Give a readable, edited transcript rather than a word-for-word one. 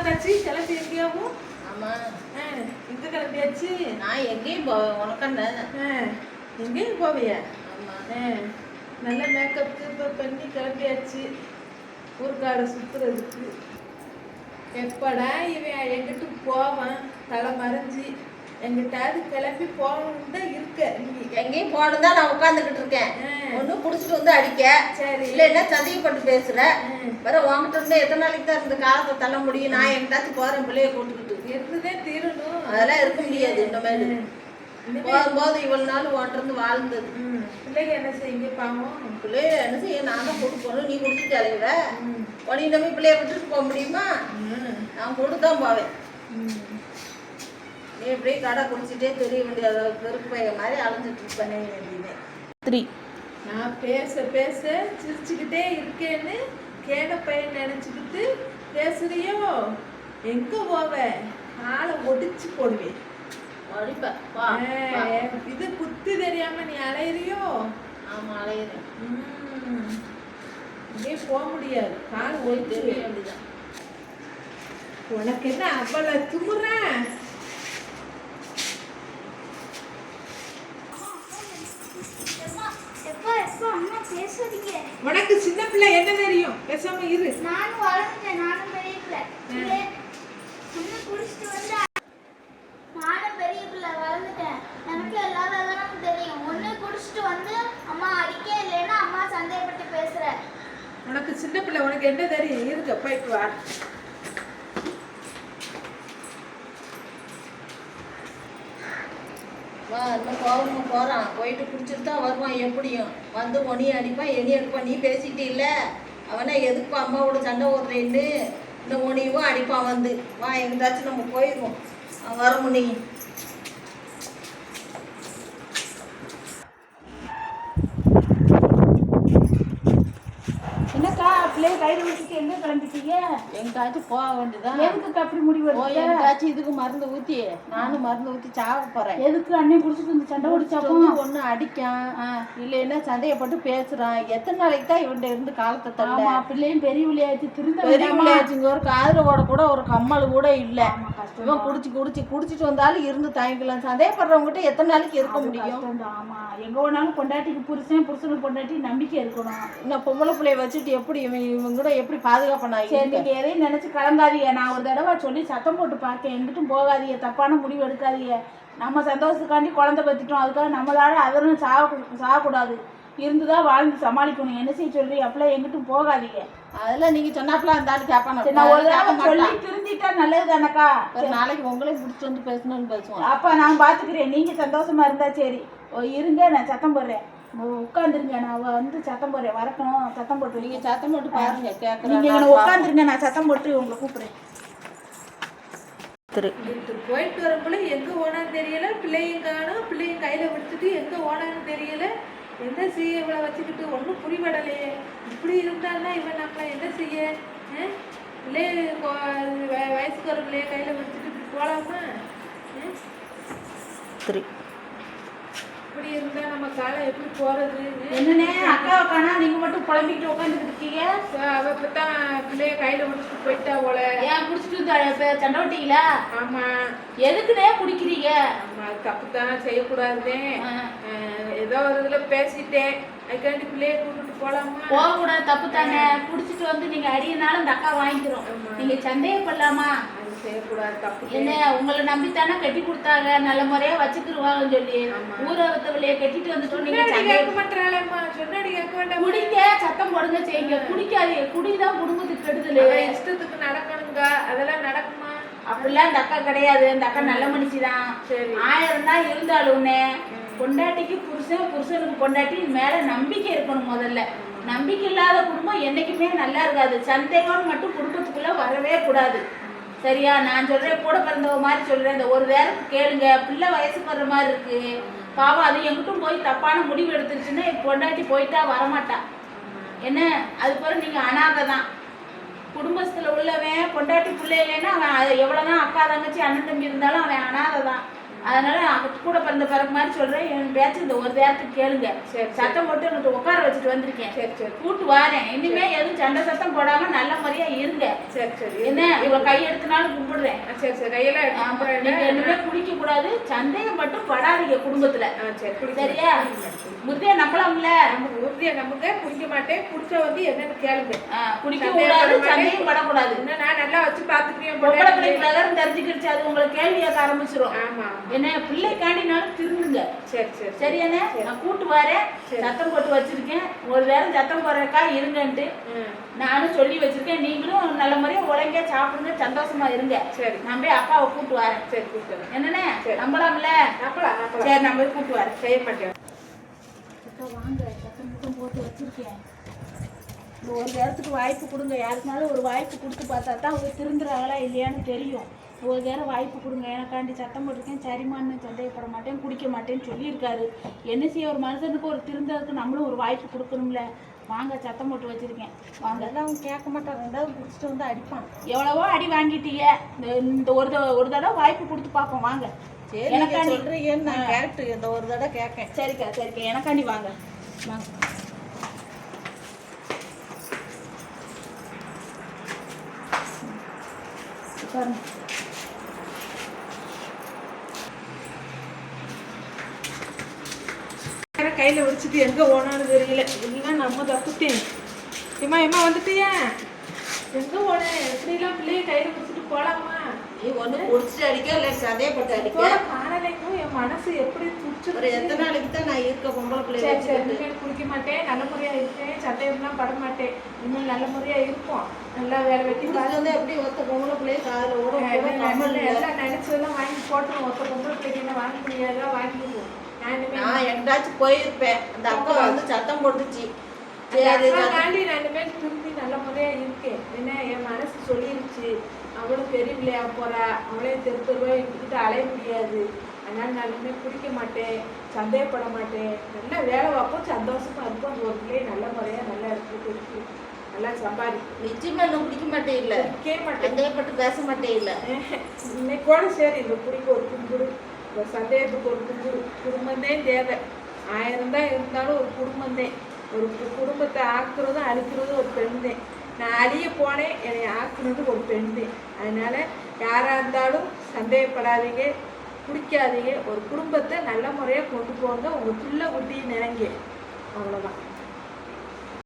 வந்தாச்சு. கிளம்பி எங்கேயாவும்? ஆமா. எங்க கிளம்பியாச்சு? நான் எங்கேயும் போவேன், உனக்கண்ண. எங்கேயும் போவியா? ஆமா. நல்ல மேக்கப் கீப்பப் பண்ணி கிளம்பியாச்சு ஊருக்காடை சுத்துறதுக்கு. எப்படா இவன் எங்கிட்டு போவான் தலை மறைஞ்சி எங்கிட்டாவது கிளம்பி போகணும்னு தான் இருக்க. எங்கேயும் போகணும் தான் நான் உட்காந்துக்கிட்டு இருக்கேன். ஒன்றும் பிடிச்சிட்டு வந்து அடிக்க சரி இல்லைன்னா சந்தேகப்பட்டு பேசுற. வேற உங்ககிட்ட இருந்து எத்தனை நாளைக்கு தான் இந்த காலத்தை தள்ள முடியும்? நான் எங்கிட்டாச்சும் போறேன் பிள்ளைய கூட்டுக்கிட்டு. இருந்துதே தீரணும். அதெல்லாம் இருக்க முடியாது. இந்த மாதிரி போகும்போது இவ்வளவு நாள் ஓட்டுறது வாழ்ந்தது. பிள்ளைங்க என்ன செய்யுங்க பாவம்? பிள்ளைய என்ன செய்ய? நான் தான் கூட்டு போகணும். நீ குடிச்சிட்டு அலையிற உடனே நம்பி பிள்ளைய விட்டுட்டு போக முடியுமா? நான் கொண்டு தான் போவேன். நீ எப்படியே கடை குடிச்சிட்டே தெரிய வேண்டியது பெருக்கு பைய மாதிரி அலைஞ்சிட்டு பண்ண வேண்டியது. 3 நான் பேச பேச சிரிச்சுக்கிட்டே இருக்கேன்னு கேன பையன் நினைச்சுக்கிட்டு பேசுறியோ? எங்க போவ? ஆளை ஒடிச்சு போடுவேன். இது புத்தி தெரியாம நீ அலையிறியோ? ஆமா அலையிறேன். இங்கே போக முடியாது. கால் ஓடி தெரிய வேண்டியதான். உனக்கு என்ன அவ்வளவு துமுற? உனக்கு சின்ன பிள்ளை என்ன தெரியும்? பேசாம இரு. நானும் வளர்ந்தேன். நானும் பெரிய பிள்ளை. நானும் பெரிய பிள்ளை வளர்ந்துட்டேன். எனக்கு எல்லாரும் தெரியும். ஒண்ணு குடிச்சிட்டு வந்து அம்மா அடிக்க, இல்லைன்னா அம்மா சந்தேகப்பட்டு பேசுற. உனக்கு சின்ன பிள்ளை, உனக்கு என்ன தெரியும்? இருக்க போயிட்டு வா. இன்னும் போகணும் போகிறான். போயிட்டு குடிச்சிட்டு தான் வருவான். எப்படியும் வந்து ஒனியை அடிப்பான், எண்ணி அடிப்பான். நீ பேசிட்டு இல்லை அவனை எதுக்கு அம்மாவோட சண்டை ஓடுறேன்னு இந்த ஒனியும் அடிப்பான். வந்து வா எங்கிட்டாச்சும் நம்ம போயிடுவோம். வர முடியும். என்னக்கா பிள்ளைய கையில் வச்சுட்டு எங்க கிளம்பிட்டீங்க? எங்கிட்டாச்சும் போக வேண்டியதான். எதுக்கு அப்படி முடிவு? எங்கிட்டாச்சும் இதுக்கு மருந்து ஊற்றி நானும் மருந்து ஊற்றி சாவ போகிறேன். எதுக்கு அண்ணன் குடிச்சிட்டு வந்து சண்டை ஓடிச்சாப்போ? ஒன்று அடிக்கான், இல்லைன்னா சந்தேகப்பட்டு பேசுறான். எத்தனை நாளைக்கு தான் இவன் இருந்து காலத்தை தள்ள? பிள்ளையும் பெரிய விளையாச்சு திருந்த பெரிய விளையாச்சுங்க. ஒரு காதில் ஓட கூட ஒரு கம்மல் கூட இல்லை. இவன் குடிச்சிட்டு வந்தாலும் இருந்து தாங்கிக்கலாம். சந்தேகப்படுறவங்ககிட்ட எத்தனை நாளைக்கு இருக்க முடியும்? ஆமா, எங்க வேணாலும் பொண்டாட்டிக்கு புருஷனுக்கு பொண்டாட்டி நம்பிக்கை இருக்கணும். இன்னும் பொம்பளை பிள்ளைய வச்சுட்டு எப்படி இவங்க கூட எப்படி பாதுகாப்பா? சரி, நீங்க எதையும் நினைச்சு கலங்காதீங்க. நான் ஒரு தடவை சொல்லி சத்தம் போட்டு பார்த்தேன். எங்கிட்டும் போகாதீங்க, தப்பான முடிவு எடுக்காதீங்க. நம்ம சந்தோஷத்துக்காண்டி குழந்தை பத்திட்டோம், அதுக்காக நம்மளால அதனும் சாகக்கூடாது. இருந்துதான் வாழ்ந்து சமாளிக்கணும். என்ன செய்ய சொல்லி அப்பெல்லாம் எங்கிட்டும் போகாதீங்க. அதெல்லாம் நீங்க சொன்னாப்பெல்லாம் இருந்தாலும் கேட்பாங்க. நான் ஒரு தடவை சொல்லி திருந்திட்டா நல்லது தானக்கா. ஒரு நாளைக்கு உங்களையும் பிடிச்சிட்டு வந்து பேசணும்னு பேசுவோம். அப்ப நான் பாத்துக்கிறேன். நீங்க சந்தோஷமா இருந்தா சரி. இருங்க, நான் சத்தம் போடுறேன். உட்காந்துருங்க, நான் வந்து சத்தம் போடுறேன். வரக்கணும், சத்தம் போட்டு. நீங்க சத்தம் போட்டு பாருங்க. நீங்க உட்காந்துருங்க, நான் சத்தம் போட்டு உங்களை கூப்பிடுறேன். போயிட்டு வரக்குள்ள எங்க ஓனான்னு தெரியல. பிள்ளையும் காணும். பிள்ளையும் கையில விடுத்துட்டு எங்க ஓனான்னு தெரியல. என்ன செய்ய இவளை வச்சுக்கிட்டு? ஒன்றும் புரிபடலையே. இப்படி இருந்தான்னா இவன் நம்மளை என்ன செய்ய? பிள்ளைய வயசுக்கு வர பிள்ளைய கையில விடுத்துட்டு இப்படி போகலாமா? இப்படி இருந்தா நம்ம காலம் எப்படி போறது? என்னன்னே அக்காவை காணா, நீங்க மட்டும் புலம்பிக்கிட்டு உட்காந்துட்டு இருக்கீங்க. அவ இப்பதான் பிள்ளைய கையில விட்டுட்டு போயிட்டா போல. ஏன் குடிச்சிட்டு சண்டை ஓட்டிங்களா? ஆமா. எதுக்குனே குடிக்கிறீங்க? ஆமா, தப்புதான், செய்யக்கூடாதுதே. ஏதோ ஒரு இதுல பேசிட்டேன். அதுக்காண்டி பிள்ளைய கூட்டிட்டு போலாமா? போக கூடாது, தப்பு தானே. குடிச்சிட்டு வந்து நீங்க அடியினாலும் அந்த அக்கா வாங்கிக்கிறோம். நீங்க சந்தேகப்படலாமா? செய்யக்கூடாது, தப்பு. என்ன உங்களை நம்பித்தானே கட்டி கொடுத்தாங்க, நல்ல முறையா வச்சுக்கிருவாங்கன்னு சொல்லி. ஊரவத்தவளைய கட்டிட்டு வந்துட்டு நீங்க கேட்க மாட்டாளேம்மா. சொன்னாடி கேட்க வேண்டாம். குடிங்க, சத்தம் போடுங்க, செய்யுங்க. குடிக்காதீங்க. குடிதான் குடும்பத்துக்கு கெடுதல். இஷ்டத்துக்கு நடக்கணுங்க, அதெல்லாம் நடக்குமா? அப்படிலாம் அந்த அக்கா கிடையாது. அந்த அக்கா நல்ல மனுஷிதான். 1000 தான் இருந்தாலும் பொண்டாட்டிக்கு புருஷனுக்கு பொண்டாட்டி மேல நம்பிக்கை இருக்கணும். முதல்ல நம்பிக்கை இல்லாத குடும்பம் என்னைக்குமே நல்லா இருக்காது. சந்தேகம் மட்டும் குடும்பத்துக்குள்ள வரவே கூடாது. சரியா? நான் சொல்றேன், கூட பிறந்தவ மாதிரி சொல்றேன். இந்த ஒரு வேலைக்கு கேளுங்க. பிள்ளை வயசுக்கு வர்ற மாதிரி இருக்கு. பாவம், அது எங்கிட்டும் போய் தப்பான முடிவு எடுத்துருச்சுன்னா பொண்டாட்டி போயிட்டா வரமாட்டா. என்ன அது பிறகு நீங்க அனாதை தான். குடும்பத்துல உள்ளவன் பொண்டாட்டி பிள்ளை இல்லைன்னா அவன் எவ்வளவுதான் அக்கா தங்கச்சி அண்ணன் தம்பி இருந்தாலும் அவன் அனாதை தான். அதனால அவங்க கூட பிறந்த பிறகு மாதிரி சொல்றேன், என் பேச்சு இந்த ஒரு நேரத்துக்கு கேளுங்க. சரி. சத்தம் போட்டு எனக்கு உட்கார வச்சுட்டு வந்திருக்கேன். சரி சரி கூட்டு வாரேன். இனிமே எதுவும் சண்டை சத்தம் போடாம நல்ல முறையா இருங்க. சரி சரி. என்ன இவ கை எடுத்தனாலும் கும்பிடுறேன். சரி சரி. கையெல்லாம் ஆமா, எடுத்து நீங்க என்னமே குடிக்க கூடாது, சந்தேகம் மட்டும் படாதீங்க குடும்பத்துல. சரி குடிக்க சரியா? முத்தியா நம்பலாம்ல. நமக்கு உறுதியா நமக்கு குடிக்க மாட்டேன். குடிச்ச வந்து என்னன்னு கேளுங்க. குடிக்க கூடாது, சந்தேகம் படக்கூடாது. இன்னும் நான் நல்லா வச்சு பாத்துக்கிறேன். பொம்பளை பிள்ளை பிரகாரம் தெரிஞ்சுக்கிடுச்சு, அது உங்களுக்கு கேள்வியாக்க ஆரம்பிச்சிரும். ஆமா என்ன பிள்ளைக்காண்டினாலும் திருந்துங்க. சரி சரி. சரியானே? நான் கூட்டு வரேன், சத்தம் போட்டு வச்சிருக்கேன். ஒரு நேரம் சத்தம் போடுறக்கா இருங்கன்ட்டு நானும் சொல்லி வச்சிருக்கேன். நீங்களும் நல்ல முறையா ஒழுங்கா சாப்பிடுங்க, சந்தோஷமா இருங்க. சரி. நான் போய் அக்காவை கூட்டு வரேன். சரி கூட்டு என்னண்ணே நம்பலாம்ல? நம்பலாம் நம்பலாம். சரி, நான் போய் கூட்டு வரேன். செய்ய மாட்டேன். வாங்க, சத்தம் மட்டும் போட்டு வச்சிருக்கேன். இந்த ஒரு நேரத்துக்கு வாய்ப்பு கொடுங்க. யாருக்குனாலும் ஒரு வாய்ப்பு கொடுத்து பார்த்தா தான் அவங்க திருந்துறாங்களா இல்லையான்னு தெரியும். ஒரு நேரம் வாய்ப்பு கொடுங்க. எனக்காண்டி சத்தம் போட்டிருக்கேன். சரிமான்னு சந்தேகப்பட மாட்டேன், குடிக்க மாட்டேன்னு சொல்லியிருக்காரு. என்ன செய்ய, ஒரு மனுஷனுக்கு ஒரு திருந்ததுக்கு நம்மளும் ஒரு வாய்ப்பு கொடுக்கணும்ல. வாங்க, சத்தம் போட்டு வச்சிருக்கேன். வாங்க. அதெல்லாம் அவங்க கேட்க மாட்டான். ரெண்டாவது குடிச்சிட்டு வந்து அடிப்பான். எவ்வளவோ அடி வாங்கிட்டீங்க. இந்த ஒரு தடவை வாய்ப்பு கொடுத்து பார்ப்போம். வாங்க. சரி, எனக்காண்டி சொல்றீங்கன்னு நான் கேட்டு இந்த ஒரு தடவை கேட்கேன். சரிக்கா சரிக்கா, எனக்காண்டி வாங்க வாங்க. உட்காருங்க. கையில வச்சுட்டு எங்க ஓனான்னு தெரியல. எல்லாம் நம்ம தப்புட்டேன். ஏமா ஏமா வந்துட்டியா? எங்க ஓன? எப்படிலாம் பிள்ளைய கையில பிடிச்சிட்டு போலாமா? நீ ஒண்ணு குடிச்சிட்டு அடிக்க இல்ல சதையப்பட்டு அடிக்க. காணலைக்கும் என் மனசு எப்படி துடிச்சு. ஒரு எத்தனை நாளைக்கு தான் நான் இருக்க பொம்பளை பிள்ளைய சரி சரி. வச்சுக்கிட்டு. இனிமேல் குடிக்க மாட்டேன், நல்ல முறையா இருப்பேன், சட்டையெல்லாம் பட மாட்டேன். இன்னும் நல்ல முறையா இருப்போம். நல்லா வேலை வெட்டி குடிச்சிட்டு வந்து எப்படி ஒத்த பொம்பளை பிள்ளைய காதுல கூட கூட கம்மல் இல்லை. எல்லாம் நினைச்சதெல்லாம் வாங்கி போட்டுருவோம். ஒத்த பொம்பளை பிள்ளைக்கு என்ன வாங்க முடியாதா? வாங்கிடுவோம். நான் எங்கேயாச்சும் போயிருப்பேன். அந்த அக்கா வந்து சத்தம் போட்டுச்சு. சரி தாண்டி நான் இனிமேல் திரும்பி நல்ல முறையா இருக்கேன். என்ன என் மனசு சொல்லிருச்சு, அவளும் பெரிய பிள்ளையா போறா, அவளையும் தெருவா எங்கிட்ட அலைய முடியாது. அதனால நான் இனிமேல் குடிக்க மாட்டேன், சந்தேகப்பட மாட்டேன், நல்லா வேலை பார்ப்போம், சந்தோஷமா இருப்போம். அந்த ஒரு பிள்ளைய நல்ல முறையா நல்லா இருக்கு, நல்லா சம்பாதி. நிச்சயமா இன்னும் குடிக்க மாட்டே இல்ல, குடிக்கவே மாட்டேன், சந்தேகப்பட்டு பேச மாட்டே இல்ல. இன்னைக்கோட சரி. இந்த குடிக்க ஒரு கும்பிடு, இந்த சந்தேகத்துக்கு ஒரு கும்பிடு. குடும்பந்தே தேவை. 1000 தான் இருந்தாலும் ஒரு குடும்பந்தே. ஒரு குடும்பத்தை ஆக்குறதும் அழிக்கிறதும் ஒரு பெண் தான். நான் அழிய போனேன், என்னை ஆக்குனது ஒரு பெண் தான். அதனால யாராக இருந்தாலும் சந்தேகப்படாதீங்க, குடிக்காதீங்க. ஒரு குடும்பத்தை நல்ல முறையாக கொண்டு போங்க. உங்கள் பிள்ளை குட்டியை நினைங்க. அவ்வளோதான்.